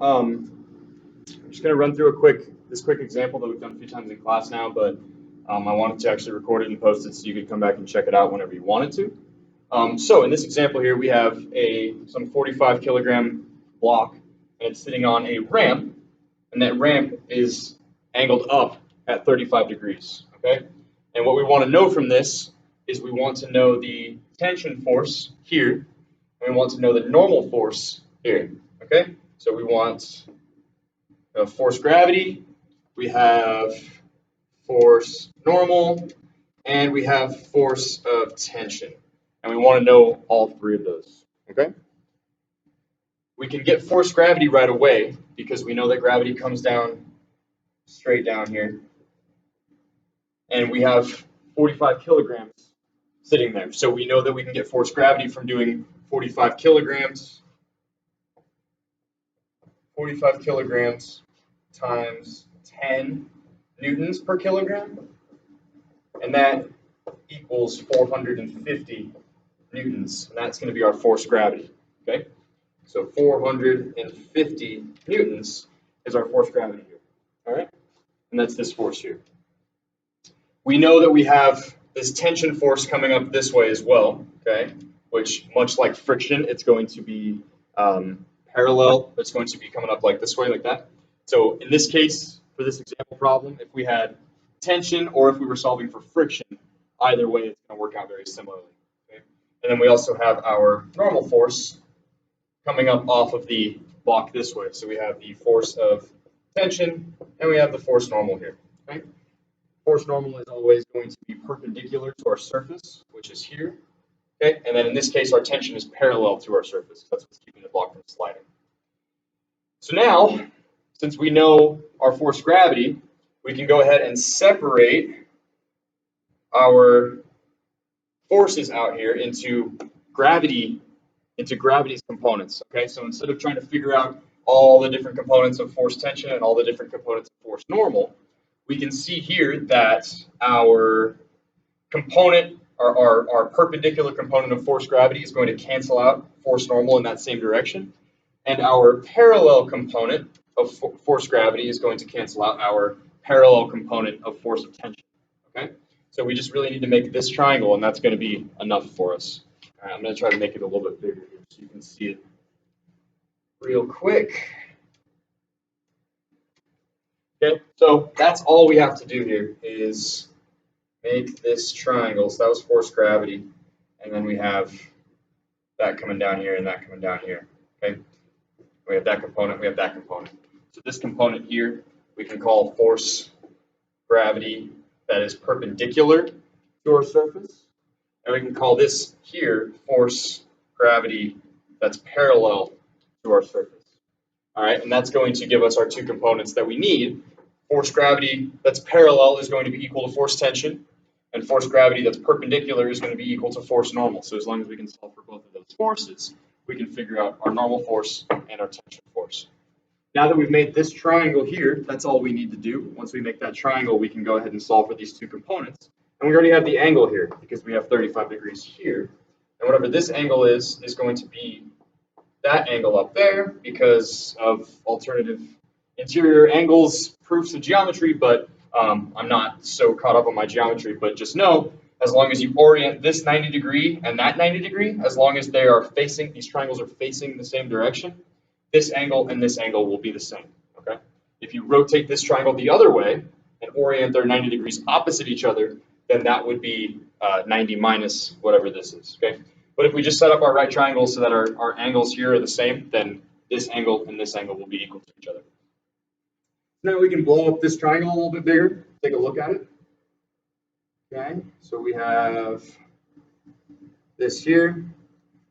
I'm just going to run through this quick example that we've done a few times in class now, but I wanted to actually record it and post it so you could come back and check it out whenever you wanted to. So in this example here, we have some 45 kilogram block, and it's sitting on a ramp, and that ramp is angled up at 35 degrees, okay? And what we want to know from this is we want to know the tension force here, and we want to know the normal force here, okay? So we want force gravity, we have force normal, and we have force of tension. And we want to know all three of those, okay? We can get force gravity right away because we know that gravity comes down straight down here. And we have 45 kilograms sitting there. So we know that we can get force gravity from doing 45 kilograms times 10 newtons per kilogram. And that equals 450 newtons. And that's going to be our force gravity, okay? So 450 newtons is our force gravity here, all right? And that's this force here. We know that we have this tension force coming up this way as well, okay? Which, much like friction, it's going to be parallel. It's going to be coming up like this way, like that. So in this case, for this example problem, if we had tension or if we were solving for friction, either way, it's going to work out very similarly. Okay? And then we also have our normal force coming up off of the block this way. So we have the force of tension, and we have the force normal here. Okay? Force normal is always going to be perpendicular to our surface, which is here. Okay? And then in this case, our tension is parallel to our surface. That's what's keeping the block from sliding. So now, since we know our force gravity, we can go ahead and separate our forces out here into gravity's components. Okay, so instead of trying to figure out all the different components of force tension and all the different components of force normal, we can see here that our component, our perpendicular component of force gravity is going to cancel out force normal in that same direction, and our parallel component of force gravity is going to cancel out our parallel component of force of tension. Okay, so we just really need to make this triangle, and that's going to be enough for us. All right, I'm going to try to make it a little bit bigger here so you can see it real quick. Okay, so that's all we have to do here is make this triangle. So that was force gravity, and then we have that coming down here and that coming down here. Okay, we have that component, we have that component. So this component here we can call force gravity that is perpendicular to our surface, and we can call this here force gravity that's parallel to our surface. All right, and that's going to give us our two components that we need. Force gravity that's parallel is going to be equal to force tension, and force gravity that's perpendicular is going to be equal to force normal. So as long as we can solve for both of those forces, we can figure out our normal force and our tension force. Now that we've made this triangle here, that's all we need to do. Once we make that triangle, we can go ahead and solve for these two components. And we already have the angle here because we have 35 degrees here. And whatever this angle is going to be that angle up there because of alternative interior angles, proofs of geometry, but I'm not so caught up on my geometry, but just know, as long as you orient this 90 degree and that 90 degree, as long as they are facing, these triangles are facing the same direction, this angle and this angle will be the same, okay? If you rotate this triangle the other way and orient their 90 degrees opposite each other, then that would be 90 minus whatever this is, okay? But if we just set up our right triangles so that our angles here are the same, then this angle and this angle will be equal to each other. Now we can blow up this triangle a little bit bigger, take a look at it. Okay, so we have this here,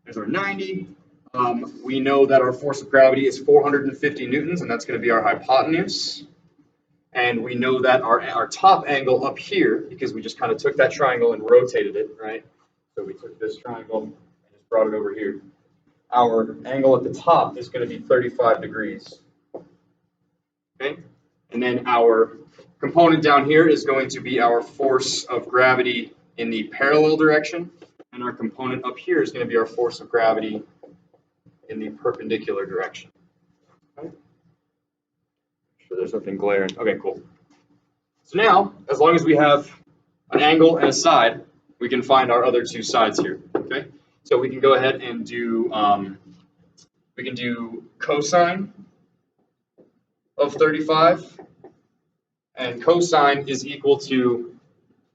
there's our 90. We know that our force of gravity is 450 newtons, and that's going to be our hypotenuse. And we know that our top angle up here, because we just kind of took that triangle and rotated it, right? So we took this triangle and just brought it over here. Our angle at the top is going to be 35 degrees. Okay? And then our component down here is going to be our force of gravity in the parallel direction. And our component up here is going to be our force of gravity in the perpendicular direction. sure there's nothing glaring. Okay, cool. So now, as long as we have an angle and a side, we can find our other two sides here. Okay, so we can go ahead and do cosine of 35, and cosine is equal to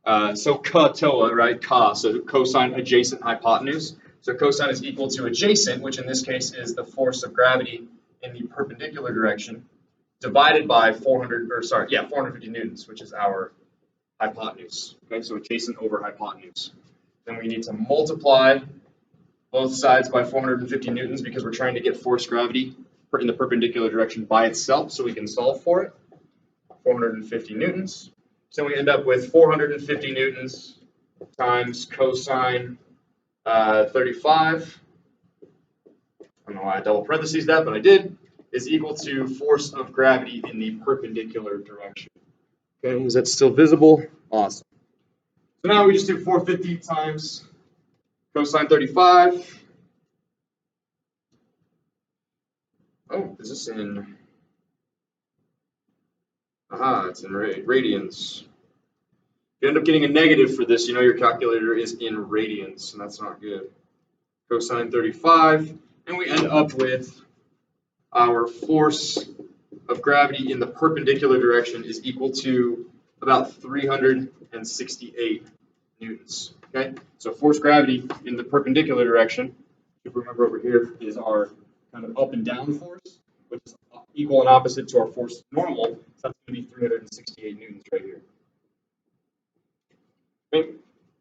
TOA, right? So cosine adjacent hypotenuse. So cosine is equal to adjacent, which in this case is the force of gravity in the perpendicular direction, divided by 450 newtons, which is our hypotenuse. Okay, so adjacent over hypotenuse. Then we need to multiply both sides by 450 newtons because we're trying to get force gravity in the perpendicular direction by itself, so we can solve for it. 450 newtons. So we end up with 450 newtons times cosine 35. I don't know why I double parentheses that, but I did. Is equal to force of gravity in the perpendicular direction. Okay, is that still visible? Awesome. So now we just do 450 times cosine 35. Oh, is this in? Aha, it's in radians. If you end up getting a negative for this, you know your calculator is in radians, and that's not good. Cosine 35, and we end up with our force of gravity in the perpendicular direction is equal to about 368 newtons. Okay, so force gravity in the perpendicular direction, if you remember over here, is our kind of up and down force, which is equal and opposite to our force normal. So that's going to be 368 newtons right here. Okay.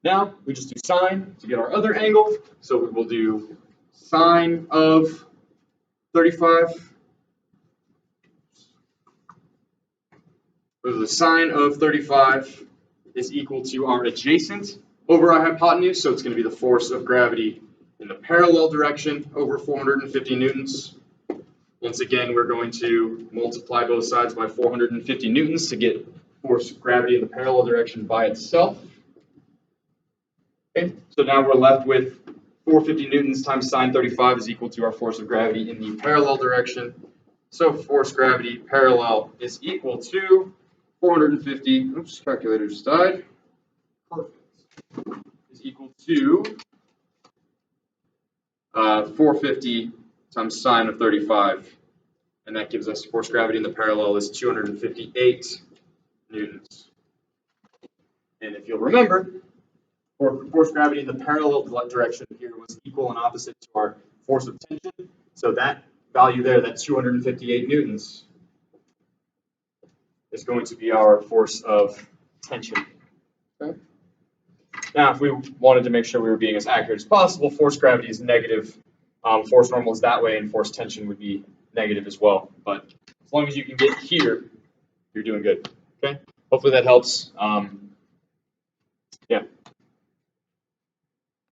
Now we just do sine to get our other angle. So we will do sine of 35. So the sine of 35 is equal to our adjacent over our hypotenuse. So it's going to be the force of gravity in the parallel direction over 450 newtons. Once again, we're going to multiply both sides by 450 newtons to get force of gravity in the parallel direction by itself. Okay, so now we're left with 450 newtons times sine 35 is equal to our force of gravity in the parallel direction. So force gravity parallel is equal to 450, oops, calculator just died. Perfect. Is equal to 450 times sine of 35. And that gives us force gravity in the parallel is 258 newtons. And if you'll remember, force gravity in the parallel direction here was equal and opposite to our force of tension. So that value there, that 258 newtons, is going to be our force of tension. Okay. Now, if we wanted to make sure we were being as accurate as possible, force gravity is negative, force normal is that way, and force tension would be negative as well. But as long as you can get here, you're doing good. Okay. Hopefully that helps. Yeah.